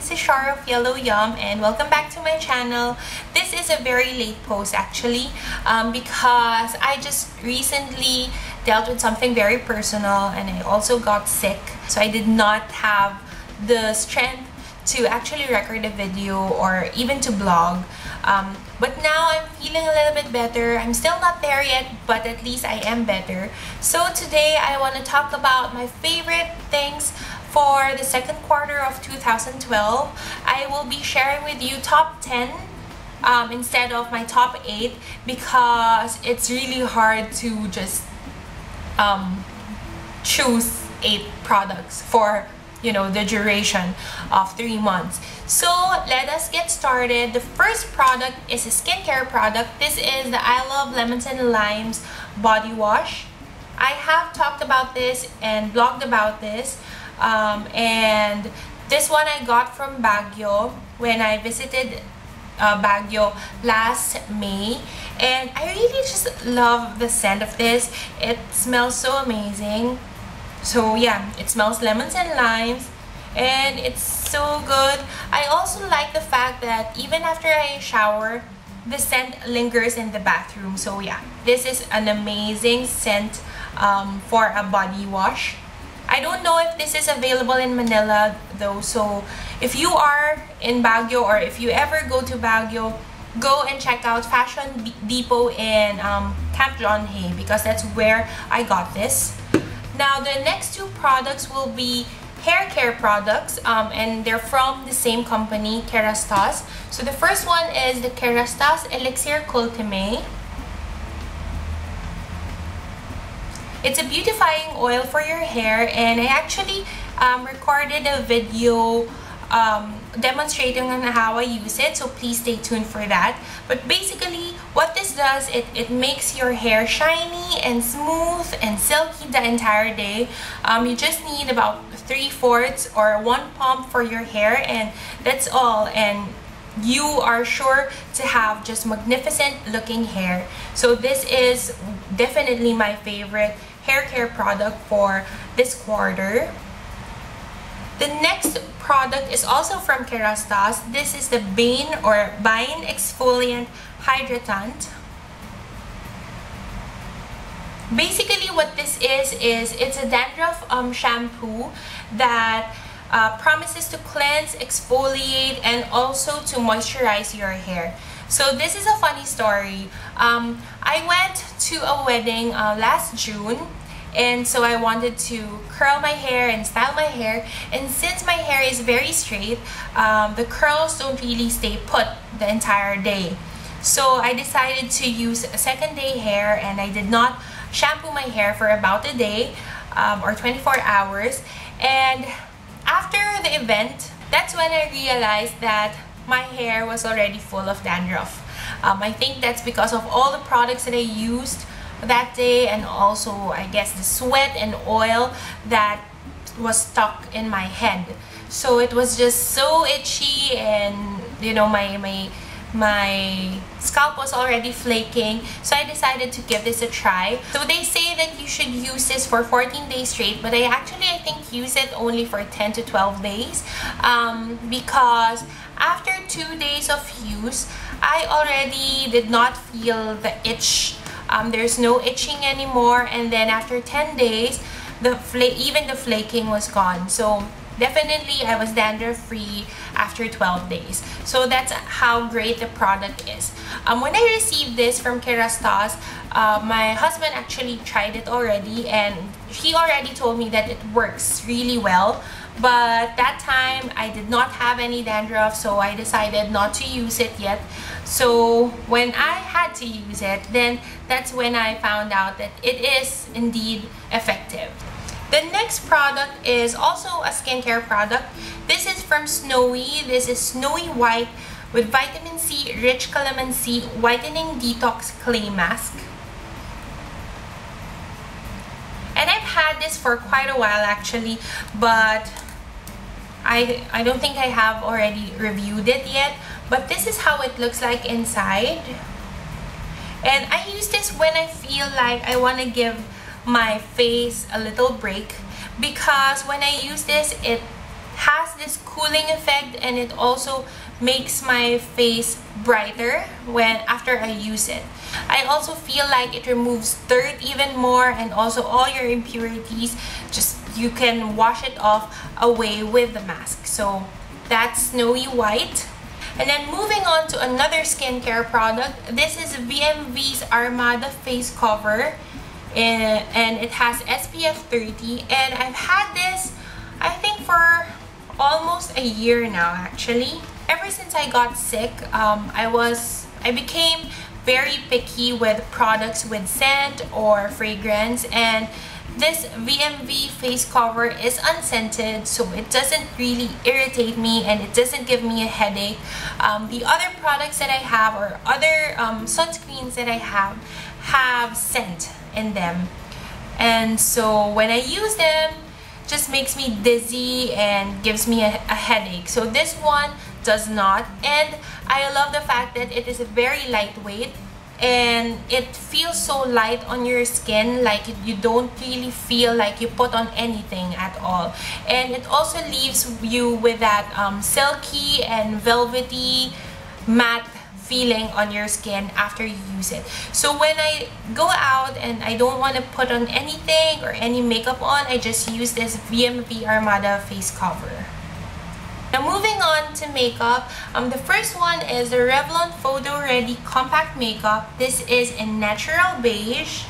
this is Shar of YellowYum and welcome back to my channel. This is a very late post actually because I just recently dealt with something very personal and I also got sick. So I did not have the strength to actually record a video or even to blog. But now I'm feeling a little bit better. I'm still not there yet, but at least I am better. So today I want to talk about my favorite things for the second quarter of 2012. I will be sharing with you top 10 instead of my top 8 because it's really hard to just choose 8 products for the duration of 3 months. So let us get started. The first product is a skincare product. This is the I Love Lemons and Limes body wash. I have talked about this and blogged about this, and this one I got from Baguio when I visited Baguio last May, and I really just love the scent of this. It smells so amazing. So yeah, it smells lemons and limes and it's so good. I also like the fact that even after I shower, the scent lingers in the bathroom. So yeah, this is an amazing scent for a body wash. I don't know if this is available in Manila though, so if you are in Baguio or if you ever go to Baguio, go and check out Fashion Depot in Camp John Hay because that's where I got this. Now the next 2 products will be hair care products and they're from the same company, Kerastase. So the first one is the Kerastase Elixir Ultime. It's a beautifying oil for your hair, and I actually recorded a video demonstrating on how I use it, so please stay tuned for that. But basically what this does, it makes your hair shiny and smooth and silky the entire day. You just need about 3/4 or 1 pump for your hair and that's all, and you are sure to have just magnificent looking hair. So this is definitely my favorite hair care product for this quarter. The next product is also from Kerastase. This is the Bain or Bain Exfoliant Hydratant. Basically what this is it's a dandruff shampoo that promises to cleanse, exfoliate, and also to moisturize your hair. So this is a funny story. I went to a wedding last June, and so I wanted to curl my hair and style my hair, and since my hair is very straight, the curls don't really stay put the entire day. So I decided to use a second day hair, and I did not shampoo my hair for about a day or 24 hours. And after the event, that's when I realized that my hair was already full of dandruff. I think that's because of all the products that I used that day, and also I guess the sweat and oil that was stuck in my head. So it was just so itchy, and my scalp was already flaking, so I decided to give this a try. So they say that you should use this for 14 days straight, but I think use it only for 10 to 12 days because after 2 days of use, I already did not feel the itch. There's no itching anymore, and then after 10 days, even the flaking was gone. So definitely I was dandruff free after 12 days. So that's how great the product is. When I received this from Kerastase, my husband actually tried it already, and he already told me that it works really well. But that time I did not have any dandruff, so I decided not to use it yet. So when I had to use it, then that's when I found out that it is indeed effective. The next product is also a skincare product. This is from Snoe. This is Snowy White with vitamin C rich calamansi whitening detox clay mask. And I've had this for quite a while actually, but I don't think I have already reviewed it yet. But this is how it looks like inside. And I use this when I feel like I want to give my face a little break, because when I use this, it has this cooling effect, and it also makes my face brighter after I use it. I also feel like it removes dirt even more, and also all your impurities, just you can wash it off away with the mask. So that's Snowy White. And then moving on to another skincare product. This is VMV's Armada face cover, and it has SPF 30, and I've had this I think for almost a year now actually. Ever since I got sick, I became very picky with products with scent or fragrance, and this VMV face cover is unscented, so it doesn't really irritate me and it doesn't give me a headache. The other products that I have, or other sunscreens that I have scent in them, and so when I use them, it just makes me dizzy and gives me a headache. So this one does not, and I love the fact that it is very lightweight and it feels so light on your skin, like you don't really feel like you put on anything at all. And it also leaves you with that silky and velvety matte feeling on your skin after you use it. So when I go out and I don't want to put on anything or any makeup on, I just use this VMV Armada face cover. Now moving on to makeup, the first one is the Revlon Photoready Compact Makeup. This is in Natural Beige,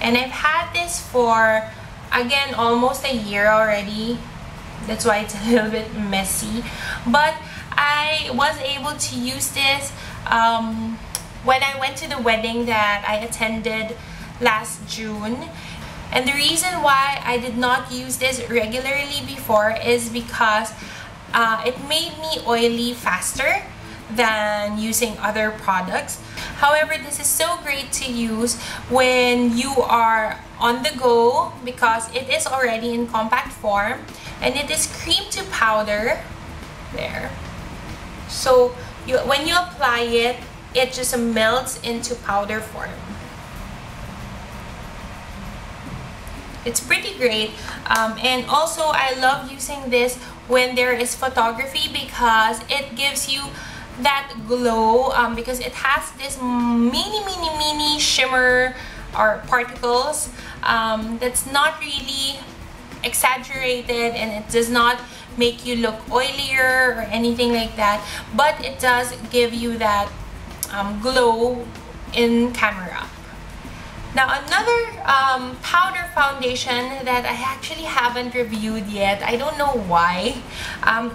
and I've had this for, again, almost a year already. That's why it's a little bit messy, but I was able to use this when I went to the wedding that I attended last June. And the reason why I did not use this regularly before is because it made me oily faster than using other products. However, this is so great to use when you are on the go because it is already in compact form, and it is cream to powder there. So when you apply it, it just melts into powder form. It's pretty great, and also I love using this when there is photography because it gives you that glow, because it has this mini shimmer or particles that's not really exaggerated, and it does not make you look oilier or anything like that, but it does give you that glow in camera. Now another powder foundation that I actually haven't reviewed yet, I don't know why,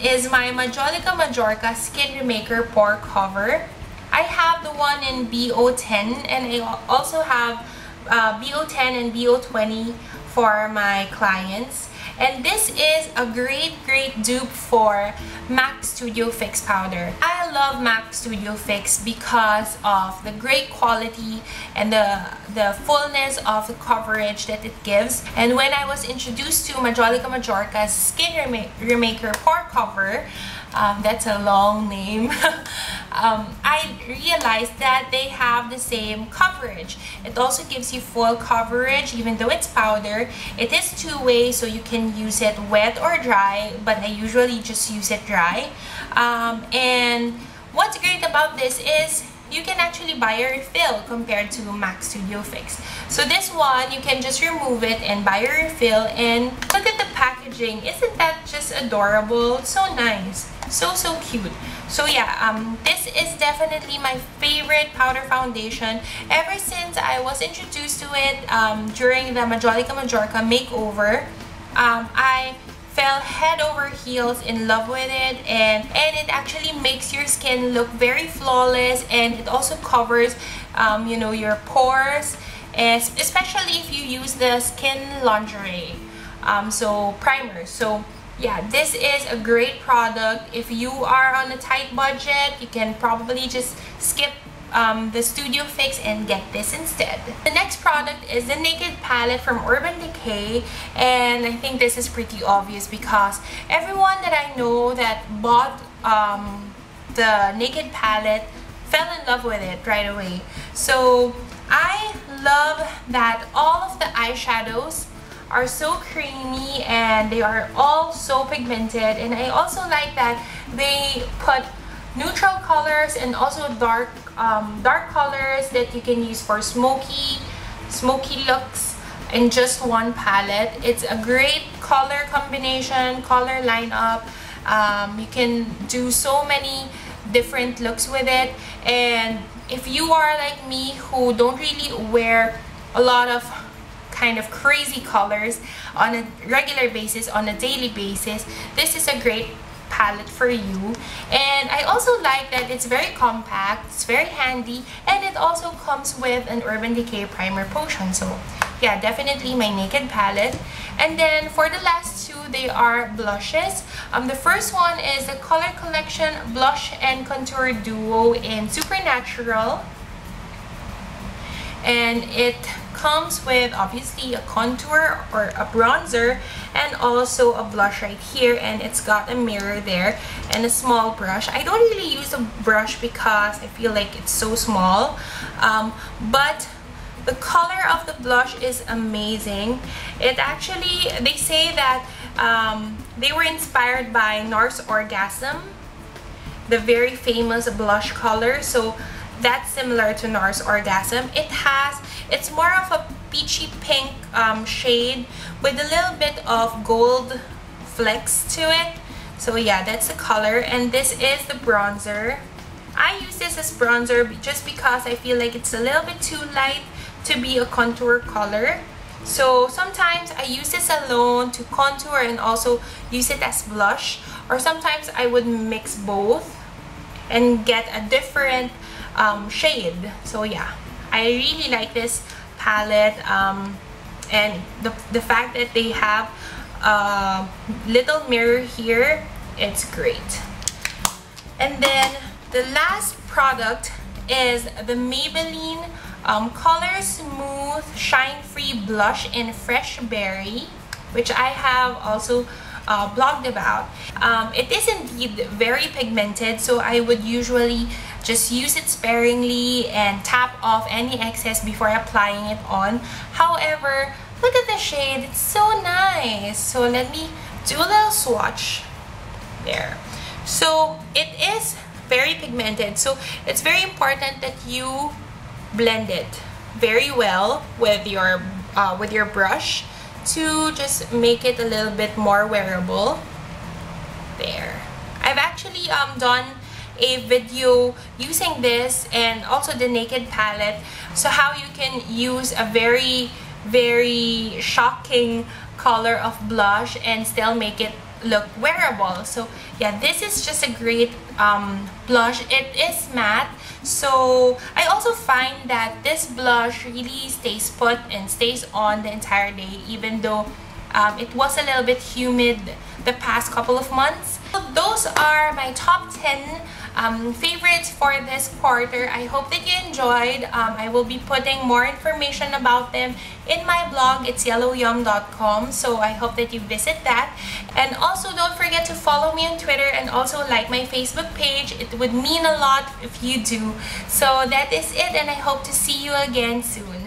is my Majolica Skin Remaker Pore Cover. I have the one in BO10, and I also have BO10 and BO20 for my clients. And this is a great dupe for MAC Studio Fix powder. I love MAC Studio Fix because of the great quality and the fullness of the coverage that it gives. And when I was introduced to Majorca's Skin Remaker Pore Cover, that's a long name, I realized that they have the same coverage. It also gives you full coverage even though it's powder. It is two-way, so you can use it wet or dry, but I usually just use it dry. And what's great about this is you can actually buy a refill compared to MAC Studio Fix. So this one, you can just remove it and buy a refill, and look at the packaging. Isn't that just adorable? It's so nice. So cute. So yeah, this is definitely my favorite powder foundation ever since I was introduced to it during the Majorca makeover. I fell head over heels in love with it, and it actually makes your skin look very flawless, and it also covers you know, your pores, especially if you use the skin lingerie so primer. So yeah, this is a great product. If you are on a tight budget, you can probably just skip the Studio Fix and get this instead. The next product is the Naked Palette from Urban Decay, and I think this is pretty obvious because everyone that I know that bought the Naked Palette fell in love with it right away. So I love that all of the eyeshadows are so creamy and they are all so pigmented. And I also like that they put neutral colors and also dark colors that you can use for smoky looks in just one palette. It's a great color combination, color lineup. You can do so many different looks with it. And if you are like me who don't really wear a lot of kind of crazy colors on a regular basis, on a daily basis, this is a great palette for you. And I also like that it's very compact, it's very handy, and it also comes with an Urban Decay primer potion. So yeah, definitely my Naked palette. And then for the last two, they are blushes. The first one is the Color Collection Blush and Contour Duo in Supernatural, and it comes with obviously a contour or a bronzer and also a blush right here, and it's got a mirror there and a small brush. I don't really use a brush because I feel like it's so small, but the color of the blush is amazing. It actually, they say that they were inspired by Norse Orgasm, the very famous blush color. So that's similar to Norse Orgasm. It's more of a peachy pink shade with a little bit of gold flecks to it. So yeah, that's the color. And this is the bronzer. I use this as bronzer just because I feel like it's a little bit too light to be a contour color. So sometimes I use this alone to contour and also use it as blush, or sometimes I would mix both and get a different shade. So yeah, I really like this palette, and the fact that they have a little mirror here, it's great. And then the last product is the Maybelline Color Smooth Shine Free Blush in Fresh Berry, which I have also blogged about. It is indeed very pigmented, so I would usually just use it sparingly and tap off any excess before applying it on. However, look at the shade, it's so nice. So let me do a little swatch there. So it is very pigmented, so it's very important that you blend it very well with your brush to just make it a little bit more wearable. There, I've actually done a video using this and also the Naked palette, so how you can use a very shocking color of blush and still make it look wearable. So yeah, this is just a great blush. It is matte, so I also find that this blush really stays put and stays on the entire day, even though it was a little bit humid the past couple of months. So those are my top 10 favorites for this quarter. I hope that you enjoyed. I will be putting more information about them in my blog. It's YellowYum.com, so I hope that you visit that. And also don't forget to follow me on Twitter and also like my Facebook page. It would mean a lot if you do. So that is it, and I hope to see you again soon.